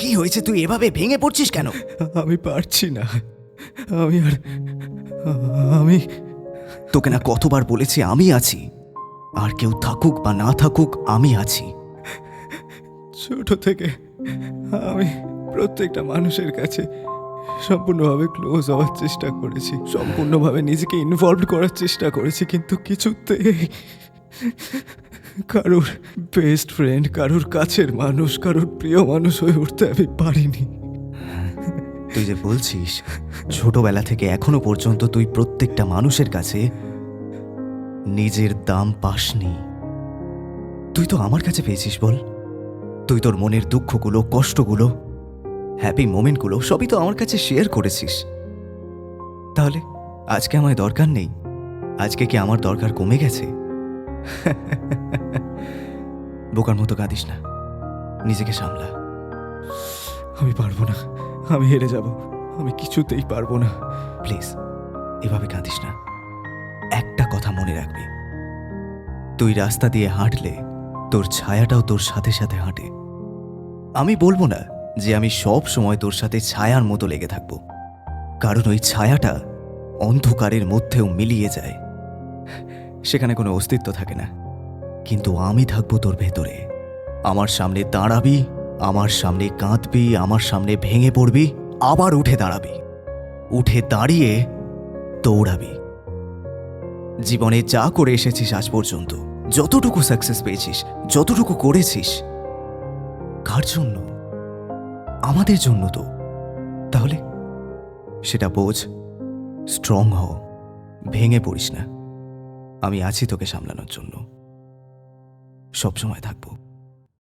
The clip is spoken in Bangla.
কি হয়েছে? তুই এভাবে ভেঙে পড়ছিস কেন? আমি পারছি না। আমি তোকে না কতবার বলেছি আমি আছি, আর কেউ থাকুক বা না থাকুক আমি আছি। ছোট থেকে আমি প্রত্যেকটা মানুষের কাছে সম্পূর্ণভাবে ক্লোজ হওয়ার চেষ্টা করেছি, সম্পূর্ণভাবে নিজেকে ইনভলভ করার চেষ্টা করেছি, কিন্তু কিছুতেই কারোর বেস্ট ফ্রেন্ড, কারোর কাছের মানুষ, কারোর প্রিয় মানুষ হয়ে উঠতে আমি পারিনি। তুই যে বলছিস ছোটবেলা থেকে এখনো পর্যন্ত তুই প্রত্যেকটা মানুষের কাছে নিজের দাম পাসনি, তুই তো আমার কাছে পেয়েছিস। বল, তুই তোর মনের দুঃখগুলো, কষ্টগুলো, হ্যাপি মোমেন্টগুলো সবই তো আমার কাছে শেয়ার করেছিস। তাহলে আজকে আমায় দরকার নেই? আজকে কি আমার দরকার কমে গেছে? বোকার মতো কাঁদিস না, নিজেকে সামলা। আমি পারবো না, আমি হেরে যাব, আমি কিছুতেই পারবো না। প্লিজ এভাবে কাঁদিস না। একটা কথা মনে রাখবি, তুই রাস্তা দিয়ে হাঁটলে তোর ছায়াটাও তোর সাথে সাথে হাঁটে। আমি বলবো না যে আমি সব সময় তোর সাথে ছায়ার মতো লেগে থাকবো, কারণ ওই ছায়াটা অন্ধকারের মধ্যেও মিলিয়ে যায়, সেখানে কোনো অস্তিত্ব থাকে না। কিন্তু আমি থাকবো তোর ভেতরে। আমার সামনে দাঁড়াবি, আমার সামনে কাঁদবি, আমার সামনে ভেঙে পড়বি, আবার উঠে দাঁড়াবি, উঠে দাঁড়িয়ে দৌড়াবি। জীবনে যা করে এসেছিস আজ পর্যন্ত, যতটুকু সাকসেস পেয়েছিস, যতটুকু করেছিস, কার জন্য? আমাদের জন্য তো। তাহলে সেটা বোঝ, স্ট্রং হ, ভেঙে পড়িস না। আমি আছি তোকে সামলানোর জন্য, সবসময় থাকবো।